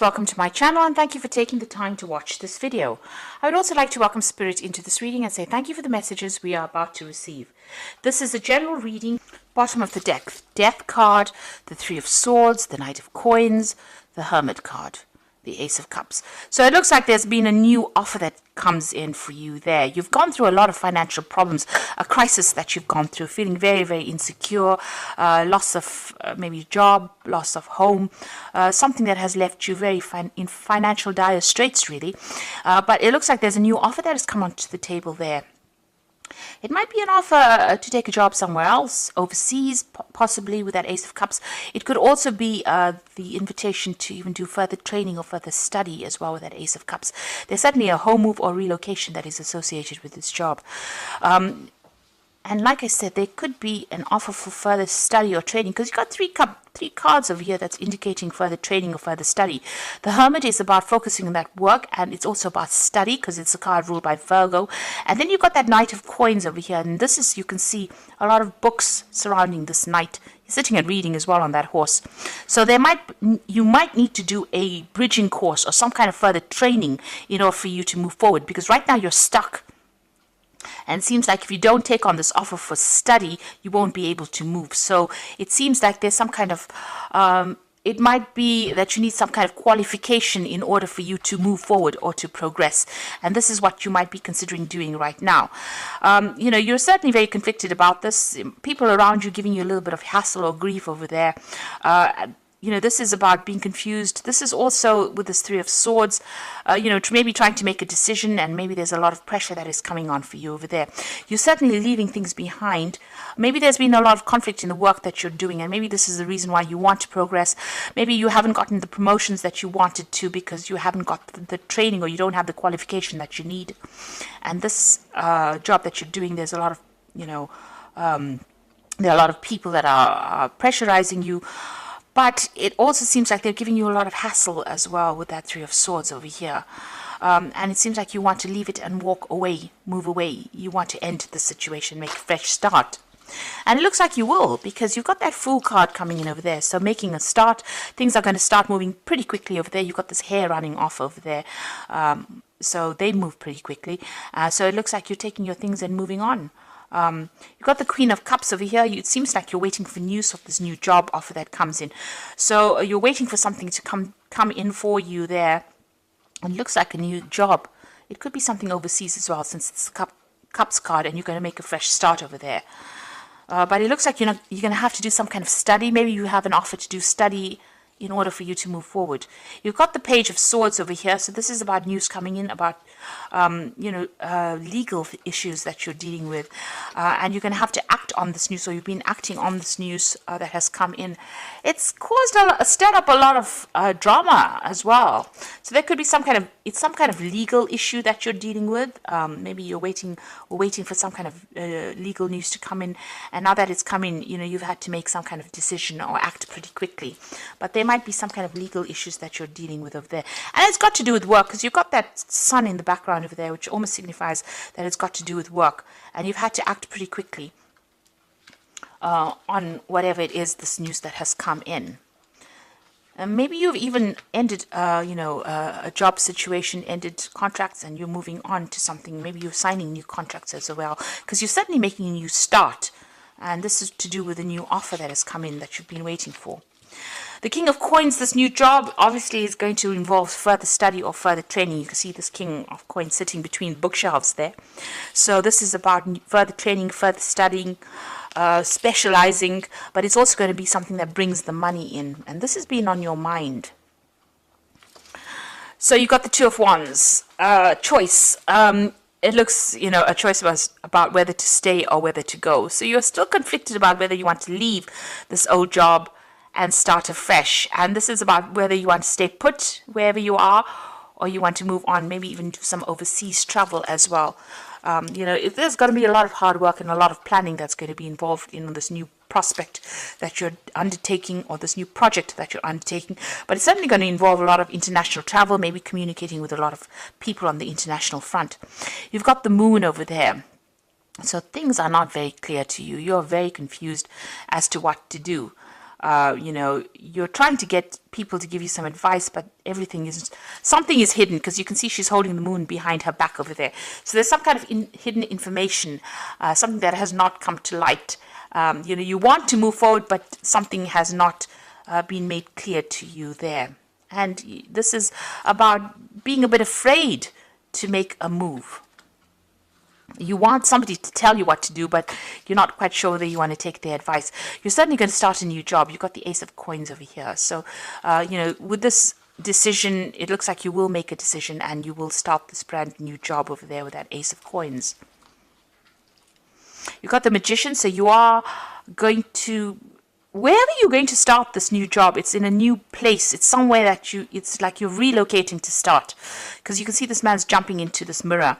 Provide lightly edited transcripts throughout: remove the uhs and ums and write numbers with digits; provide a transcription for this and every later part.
Welcome to my channel and thank you for taking the time to watch this video. I would also like to welcome Spirit into this reading and say thank you for the messages we are about to receive. This is a general reading. Bottom of the deck, Death card, the Three of Swords, the Knight of Coins, the Hermit card, the Ace of Cups. So it looks like there's been a new offer that comes in for you there. You've gone through a lot of financial problems, a crisis that you've gone through, feeling very, very insecure, loss of maybe job, loss of home, something that has left you very in financial dire straits, really. But it looks like there's a new offer that has come onto the table there. It might be an offer to take a job somewhere else, overseas, possibly with that Ace of Cups. It could also be the invitation to even do further training or further study as well with that Ace of Cups. There's certainly a home move or relocation that is associated with this job. And like I said, there could be an offer for further study or training because you've got three cards over here that's indicating further training or further study. The Hermit is about focusing on that work, and it's also about study because it's a card ruled by Virgo. And then you've got that Knight of Coins over here, and this is, you can see a lot of books surrounding this knight. He's sitting and reading as well on that horse. So you might need to do a bridging course or some kind of further training in order for you to move forward, because right now you're stuck. And it seems like if you don't take on this offer for study, you won't be able to move. So it seems like there's some kind of, it might be that you need some kind of qualification in order for you to move forward or to progress. And this is what you might be considering doing right now. You're certainly very conflicted about this. People around you giving you a little bit of hassle or grief over there. This is about being confused. This is also with this Three of Swords, maybe trying to make a decision, and maybe there's a lot of pressure that is coming on for you over there. You're certainly leaving things behind. Maybe there's been a lot of conflict in the work that you're doing, and maybe this is the reason why you want to progress. Maybe you haven't gotten the promotions that you wanted to because you haven't got the training, or you don't have the qualification that you need. And this job that you're doing, there's a lot of, there are a lot of people that are pressurizing you. But it also seems like they're giving you a lot of hassle as well with that Three of Swords over here. And it seems like you want to leave it and walk away, move away. You want to end the situation, make a fresh start. And it looks like you will, because you've got that Fool card coming in over there. So making a start, things are going to start moving pretty quickly over there. You've got this hair running off over there. So they move pretty quickly. So it looks like you're taking your things and moving on. You've got the Queen of Cups over here. It seems like you're waiting for news of this new job offer that comes in. So you're waiting for something to come in for you there. And it looks like a new job. It could be something overseas as well, since it's the Cups card and you're going to make a fresh start over there. But it looks like you're going to have to do some kind of study. Maybe you have an offer to do study in order for you to move forward. You've got the Page of Swords over here. So this is about news coming in about, legal issues that you're dealing with. And you're going to have to act on this news. So you've been acting on this news that has come in. It's caused stirred up a lot of drama as well. So there could be some kind of legal issue that you're dealing with. Maybe you're waiting for some kind of legal news to come in. And now that it's come in, you've had to make some kind of decision or act pretty quickly. But there might be some kind of legal issues that you're dealing with over there. And it's got to do with work, because you've got that sun in the background over there, which almost signifies that it's got to do with work. And you've had to act pretty quickly on whatever it is, this news that has come in. And maybe you've even ended, a job situation, ended contracts, and you're moving on to something. Maybe you're signing new contracts as well, because you're certainly making a new start. And this is to do with a new offer that has come in that you've been waiting for. The King of Coins, this new job, obviously is going to involve further study or further training. You can see this King of Coins sitting between bookshelves there. So this is about further training, further studying, specializing, but it's also going to be something that brings the money in. And this has been on your mind. So you've got the Two of Wands. Choice. It looks, a choice about whether to stay or whether to go. So you're still conflicted about whether you want to leave this old job and start afresh. And this is about whether you want to stay put wherever you are, or you want to move on, maybe even do some overseas travel as well. There's going to be a lot of hard work and a lot of planning that's going to be involved in this new prospect that you're undertaking, or this new project that you're undertaking. But it's certainly going to involve a lot of international travel, maybe communicating with a lot of people on the international front. You've got the Moon over there. So things are not very clear to you. You're very confused as to what to do. You know, you're trying to get people to give you some advice, but something is hidden, because you can see she's holding the moon behind her back over there. So there's some kind of hidden information, something that has not come to light. You know, you want to move forward, but something has not been made clear to you there. And this is about being a bit afraid to make a move. You want somebody to tell you what to do, but you're not quite sure whether you want to take their advice. You're certainly going to start a new job. You've got the Ace of Coins over here. So, you know, with this decision, it looks like you will make a decision and you will start this brand new job over there with that Ace of Coins. You've got the Magician, so you are going to... Wherever you're going to start this new job, it's in a new place. It's somewhere that it's like you're relocating to start. Because you can see this man's jumping into this mirror.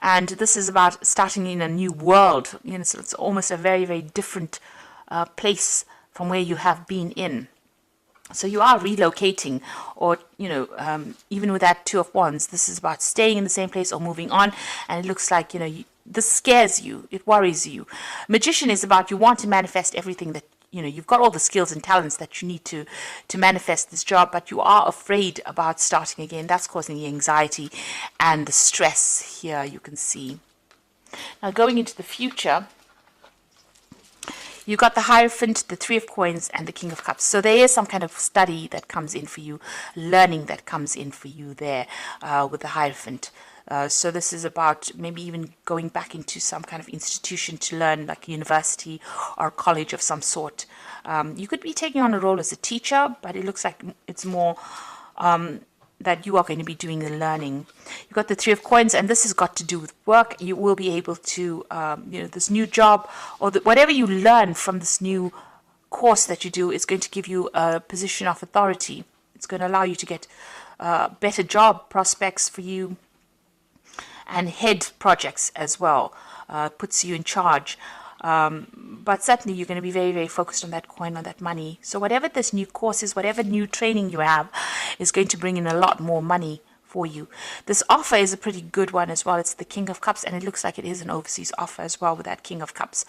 And this is about starting in a new world. You know, so it's almost a very, very different place from where you have been in. So you are relocating, or, you know, even with that Two of Wands, this is about staying in the same place or moving on. And it looks like, you know, this scares you. It worries you. Magician is about you want to manifest everything that, you know, you've got all the skills and talents that you need to manifest this job, but you are afraid about starting again. That's causing the anxiety and the stress here, you can see. Now, going into the future, you've got the Hierophant, the Three of Coins, and the King of Cups. So there is some kind of study that comes in for you, learning that comes in for you there with the Hierophant. So this is about maybe even going back into some kind of institution to learn, like a university or college of some sort. You could be taking on a role as a teacher, but it looks like it's more that you are going to be doing the learning. You've got the Three of Coins, and this has got to do with work. You will be able to, you know, this new job or whatever you learn from this new course that you do is going to give you a position of authority. It's going to allow you to get better job prospects for you, and head projects as well, puts you in charge. But certainly you're going to be very, very focused on that coin, on that money. So whatever this new course is, whatever new training you have, is going to bring in a lot more money for you. This offer is a pretty good one as well. It's the King of Cups, and it looks like it is an overseas offer as well with that King of Cups.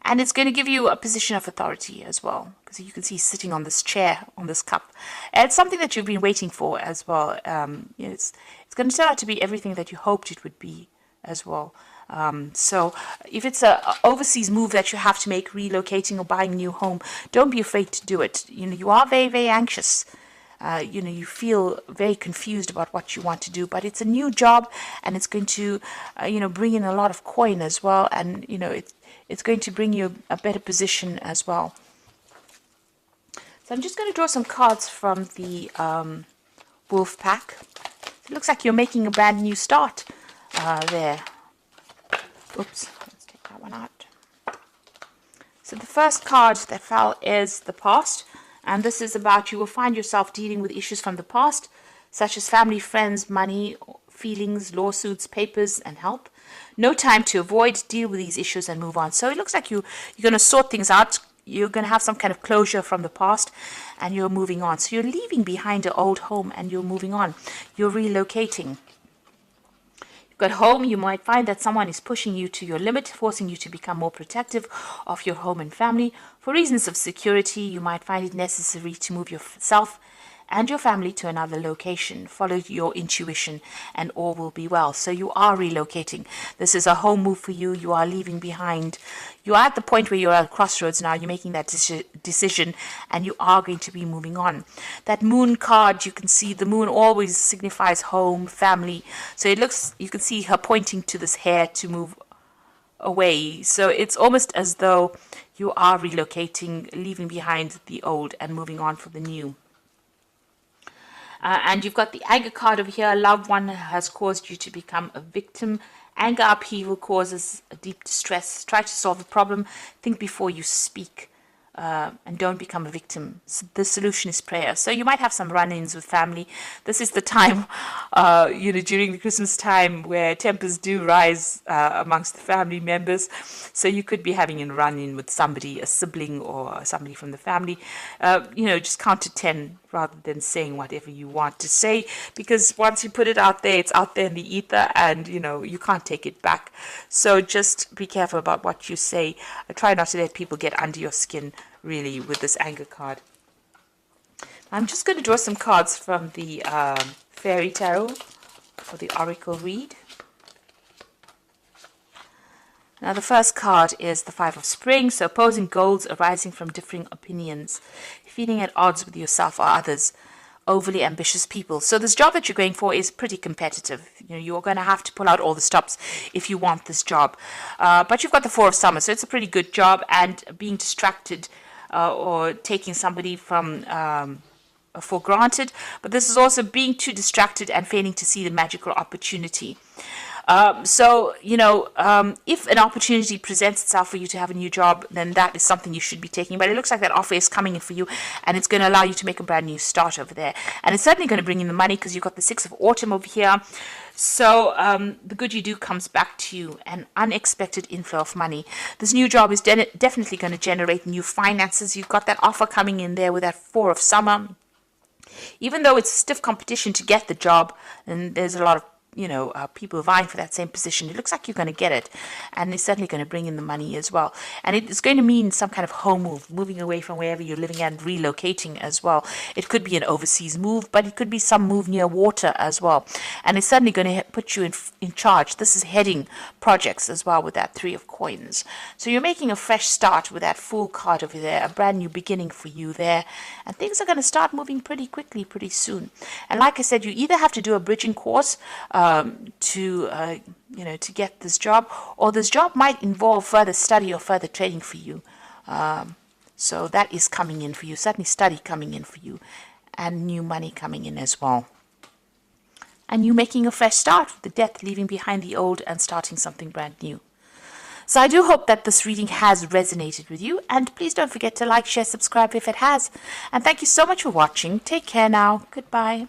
And it's going to give you a position of authority as well, because you can see he's sitting on this chair, on this cup. And it's something that you've been waiting for as well. You know, it's going to turn out to be everything that you hoped it would be as well. So if it's an overseas move that you have to make, relocating or buying a new home, don't be afraid to do it. You know, you are very, very anxious. You know, you feel very confused about what you want to do, but it's a new job, and it's going to, you know, bring in a lot of coin as well. And, you know, it's going to bring you a better position as well. So I'm just going to draw some cards from the Wolf Pack. It looks like you're making a brand new start there. Oops, let's take that one out. So the first card that fell is the past. And this is about you will find yourself dealing with issues from the past, such as family, friends, money, feelings, lawsuits, papers, and help. No time to avoid, deal with these issues and move on. So it looks like you're going to sort things out. You're going to have some kind of closure from the past, and you're moving on. So you're leaving behind an old home and you're moving on. You're relocating. At home, you might find that someone is pushing you to your limit, forcing you to become more protective of your home and family. For reasons of security, you might find it necessary to move yourself and your family to another location. Follow your intuition and all will be well. So you are relocating. This is a home move for you. You are leaving behind. You are at the point where you're at a crossroads now. You're making that decision, and you are going to be moving on. That moon card, you can see the moon always signifies home, family. So it looks, you can see her pointing to this hair to move away. So it's almost as though you are relocating, leaving behind the old and moving on for the new. And you've got the anger card over here. A loved one has caused you to become a victim. Anger, upheaval causes a deep distress. Try to solve the problem. Think before you speak. And don't become a victim. So the solution is prayer. So you might have some run-ins with family. This is the time, you know, during the Christmas time where tempers do rise amongst the family members. So you could be having a run-in with somebody, a sibling or somebody from the family. You know, just count to 10 rather than saying whatever you want to say, because once you put it out there, it's out there in the ether, and you know you can't take it back. So just be careful about what you say. Try not to let people get under your skin really, with this anger card. I'm just going to draw some cards from the Fairy Tarot or the Oracle read. Now the first card is the Five of Spring, so opposing goals arising from differing opinions, feeling at odds with yourself or others, overly ambitious people. So this job that you're going for is pretty competitive. You know, you're going to have to pull out all the stops if you want this job. But you've got the Four of Summer, so it's a pretty good job, and being distracted or taking somebody from for granted. But this is also being too distracted and failing to see the magical opportunity. So, you know, if an opportunity presents itself for you to have a new job, then that is something you should be taking. But it looks like that offer is coming in for you, and it's going to allow you to make a brand new start over there. And it's certainly going to bring in the money, because you've got the Six of Autumn over here. So the good you do comes back to you, an unexpected inflow of money. This new job is definitely going to generate new finances. You've got that offer coming in there with that Four of Summer. Even though it's stiff competition to get the job, and there's a lot of people vying for that same position, it looks like you're going to get it, and it's certainly going to bring in the money as well. And it's going to mean some kind of home move, moving away from wherever you're living and relocating as well. It could be an overseas move, but it could be some move near water as well. And it's certainly going to put you in charge. This is heading projects as well with that Three of Coins. So you're making a fresh start with that Fool card over there, a brand new beginning for you there. And things are going to start moving pretty quickly, pretty soon. And like I said, you either have to do a bridging course to get this job, or this job might involve further study or further training for you. So that is coming in for you, certainly study coming in for you, and new money coming in as well. And you making a fresh start with the Death, leaving behind the old and starting something brand new. So I do hope that this reading has resonated with you, and please don't forget to like, share, subscribe if it has. And thank you so much for watching. Take care now. Goodbye.